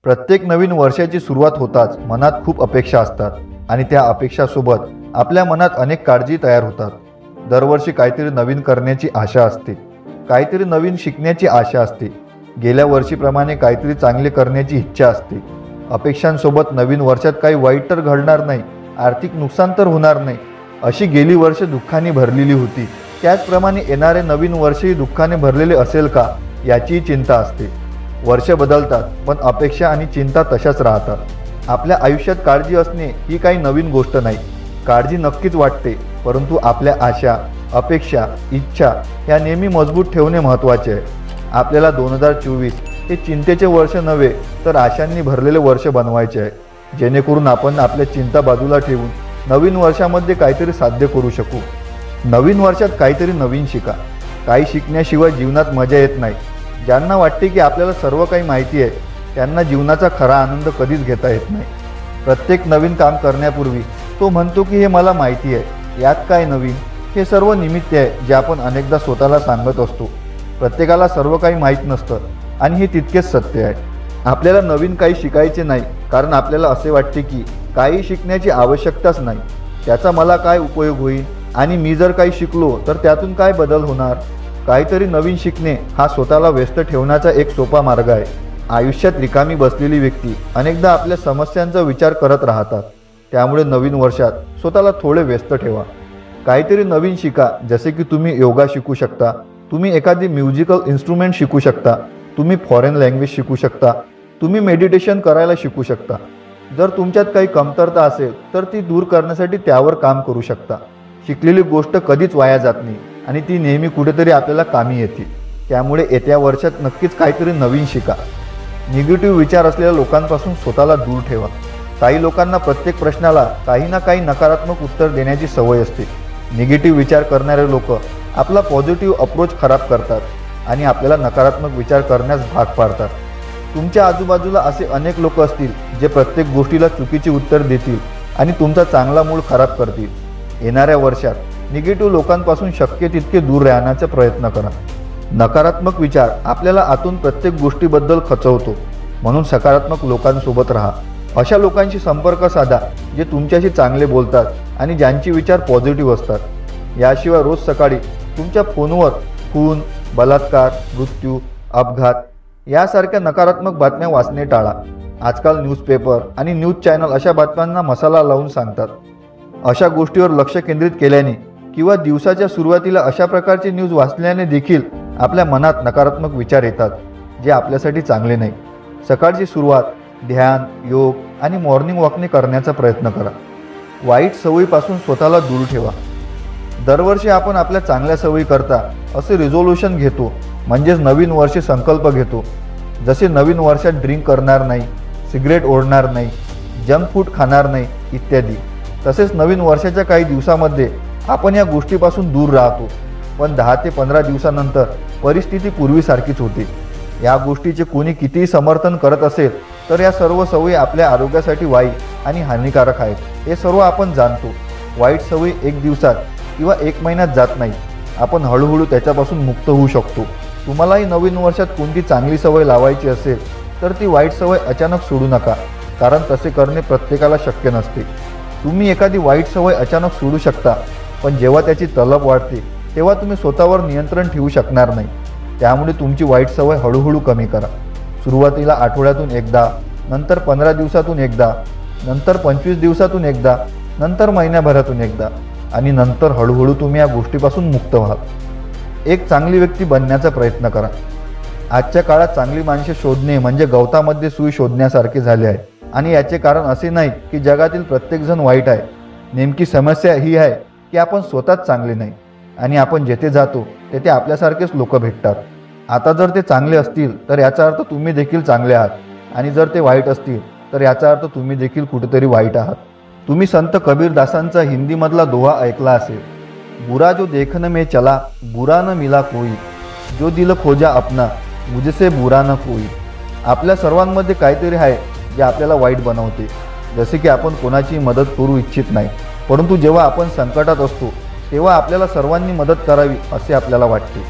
प्रत्येक नवीन वर्षाची सुरुवात होताच मनात खूप अपेक्षा असतात आणि त्या अपेक्षासोबत आपल्या मनात अनेक काळजी तयार होतात. दरवर्षी काहीतरी नवीन करण्याची आशा असते, काहीतरी नवीन शिकण्याची आशा असते, गेल्या वर्षीप्रमाणे काहीतरी चांगले करण्याची इच्छा असते. अपेक्षांसोबत नवीन वर्षात काही वाईट तर घडणार नाही, आर्थिक नुकसान तर होणार नाही, अशी गेली वर्ष दुःखाने भरलेली होती. त्याचप्रमाणे येणारे नवीन वर्षही दुःखाने भरलेले असेल का याचीही चिंता असते. वर्ष बदलतात पण अपेक्षा आणि चिंता तशाच राहतात. आपल्या आयुष्यात काळजी असणे ही काही नवीन गोष्ट नाही. काळजी नक्कीच वाटते, परंतु आपल्या आशा, अपेक्षा, इच्छा ह्या नेहमी मजबूत ठेवणे महत्त्वाचे आहे. आपल्याला 2024 हे चिंतेचे वर्ष नव्हे तर आशांनी भरलेले वर्ष बनवायचे आहे, जेणेकरून आपण आपल्या चिंता बाजूला ठेवून नवीन वर्षामध्ये काहीतरी साध्य करू शकू. नवीन वर्षात काहीतरी नवीन शिका. काही शिकण्याशिवाय जीवनात मजा येत नाही. ज्यांना वाटते की आपल्याला सर्व काही माहिती आहे त्यांना जीवनाचा खरा आनंद कधीच घेता येत नाही. प्रत्येक नवीन काम करण्यापूर्वी तो म्हणतो की हे मला माहिती आहे, यात काय नवीन. हे सर्व निमित्त आहे जे आपण अनेकदा स्वतःला सांगत असतो. प्रत्येकाला सर्व काही माहीत नसतं आणि हे तितकेच सत्य आहे. आपल्याला नवीन काही शिकायचे नाही कारण आपल्याला असे वाटते की काही शिकण्याची आवश्यकताच नाही, त्याचा मला काय उपयोग होईल आणि मी जर काही शिकलो तर त्यातून काय बदल होणार. काहीतरी नवीन शिकणे हा स्वतःला व्यस्त ठेवण्याचा एक सोपा मार्ग आहे. आयुष्यात रिकामी बसलेली व्यक्ती अनेकदा आपल्या समस्यांचा विचार करत राहतात. त्यामुळे नवीन वर्षात स्वतःला थोडे व्यस्त ठेवा. काहीतरी नवीन शिका, जसे की तुम्ही योगा शिकू शकता, तुम्ही एखादी म्युझिकल इन्स्ट्रुमेंट शिकू शकता, तुम्ही फॉरेन लँग्वेज शिकू शकता, तुम्ही मेडिटेशन करायला शिकू शकता. जर तुमच्यात काही कमतरता असेल तर ती दूर करण्यासाठी त्यावर काम करू शकता. शिकलेली गोष्ट कधीच वाया जात नाही आणि ती नेहमी कुठेतरी आपल्याला कामी येते. त्यामुळे येत्या वर्षात नक्कीच काहीतरी नवीन शिका. निगेटिव्ह विचार असलेल्या लोकांपासून स्वतःला दूर ठेवा. काही लोकांना प्रत्येक प्रश्नाला काही ना काही नकारात्मक उत्तर देण्याची सवय असते. निगेटिव्ह विचार करणारे लोक आपला पॉझिटिव्ह अप्रोच खराब करतात आणि आपल्याला नकारात्मक विचार करण्यास भाग पाडतात. तुमच्या आजूबाजूला असे अनेक लोक असतील जे प्रत्येक गोष्टीला चुकीचे उत्तर देतील आणि तुमचा चांगला मूड खराब करतील. येणाऱ्या वर्षात निगेटिव्ह लोकांपासून शक्य तितके दूर राहण्याचा प्रयत्न करा. नकारात्मक विचार आपल्याला आतून प्रत्येक गोष्टीबद्दल खचवतो, म्हणून सकारात्मक लोकांसोबत राहा. अशा लोकांशी संपर्क साधा जे तुमच्याशी चांगले बोलतात आणि ज्यांचे विचार पॉझिटिव्ह असतात. याशिवाय रोज सकाळी तुमच्या फोनवर खून, बलात्कार, मृत्यू, अपघात यासारख्या नकारात्मक बातम्या वाचणे टाळा. आजकाल न्यूजपेपर आणि न्यूज चॅनल अशा बातम्यांना मसाला लावून सांगतात. अशा गोष्टीवर लक्ष केंद्रित केल्याने किंवा दिवसाच्या सुरुवातीला अशा प्रकारची न्यूज वाचल्याने देखील आपल्या मनात नकारात्मक विचार येतात, जे आपल्यासाठी चांगले नाही. सकाळची सुरुवात ध्यान, योग आणि मॉर्निंग वॉकने करण्याचा प्रयत्न करा. वाईट सवयीपासून स्वतःला दूर ठेवा. दरवर्षी आपण आपल्या चांगल्या सवयी करता असे रिझोल्यूशन घेतो, म्हणजेच नवीन वर्षी संकल्प घेतो. जसे नवीन वर्षात ड्रिंक करणार नाही, सिगरेट ओढणार नाही, जंक फूड खाणार नाही इत्यादी. तसेच नवीन वर्षाच्या काही दिवसामध्ये आपण या गोष्टीपासून दूर राहतो, पण 10 ते 15 दिवसानंतर परिस्थिती पूर्वीसारखीच होते. या गोष्टीचे कोणी कितीही समर्थन करत असेल तर या सर्व सवयी आपल्या आरोग्यासाठी वाईट आणि हानिकारक आहेत, हे सर्व आपण जाणतो. वाईट सवयी 1 दिवसात किंवा 1 महिन्यात जात नाही. आपण हळूहळू त्याच्यापासून मुक्त होऊ शकतो. तुम्हालाही नवीन वर्षात कोणती चांगली सवय लावायची असेल तर ती वाईट सवय अचानक सोडू नका, कारण तसे करणे प्रत्येकाला शक्य नसते. तुम्ही एखादी वाईट सवय अचानक सोडू शकता, पण जेव्हा त्याची तलब वाढते तेव्हा तुम्ही स्वतःवर नियंत्रण ठेवू शकणार नाही. त्यामुळे तुमची वाईट सवय हळूहळू कमी करा. सुरुवातीला आठवड्यातून एकदा, नंतर 15 दिवसातून एकदा, नंतर 25 दिवसातून एकदा, नंतर महिन्याभरातून एकदा आणि नंतर हळूहळू तुम्ही या गोष्टीपासून मुक्त व्हाल. एक चांगली व्यक्ती बनण्याचा प्रयत्न करा. आजच्या काळात चांगली माणसे शोधणे म्हणजे गवतामध्ये सुई शोधण्यासारखे झाले आहे आणि याचे कारण असे नाही की जगातील प्रत्येकजण वाईट आहे. नेमकी समस्या ही आहे की आपण स्वतःच चांगले नाही आणि आपण जेथे जातो तेथे आपल्यासारखेच लोक भेटतात. आता जर ते चांगले असतील तर याचा अर्थ तुम्ही देखील चांगले आहात आणि जर ते वाईट असतील तर याचा अर्थ तुम्ही देखील कुठेतरी वाईट आहात. तुम्ही संत कबीरदासांचा हिंदीमधला दोहा ऐकला असेल, बुरा जो देखने में चला बुरा न मिला कोई, जो दिल खोजा अपना मुझसे बुरा न कोई. आपल्या सर्वांमध्ये काहीतरी आहे जे आपल्याला वाईट बनवते. जसे की आपण कोणाची मदत करू इच्छित नाही, परंतु जेव्हा आपण संकटात असतो तेव्हा आपल्याला सर्वांनी मदत करावी असे आपल्याला वाटते.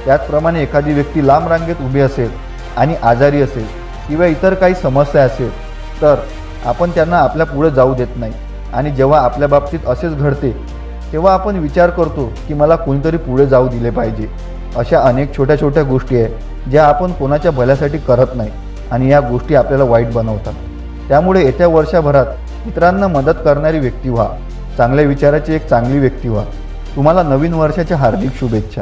त्याचप्रमाणे एखादी व्यक्ती लांब रांगेत उभी असेल आणि आजारी असेल, किंवा इतर काही समस्या असेल तर आपण त्यांना आपल्या पुढे जाऊ देत नाही. आणि जेव्हा आपल्या बाबतीत असेच घडते तेव्हा आपण विचार करतो की मला कोणीतरी पुढे जाऊ दिले पाहिजे. अशा अनेक छोट्या छोट्या गोष्टी आहेत ज्या आपण कोणाच्या भल्यासाठी करत नाही आणि या गोष्टी आपल्याला वाईट बनवतात. त्यामुळे येत्या वर्षभरात इतरांना मदत करणारी व्यक्ती व्हा. चांगल्या विचाराची एक चांगली व्यक्ती व्हा. तुम्हाला नवीन वर्षाच्या हार्दिक शुभेच्छा.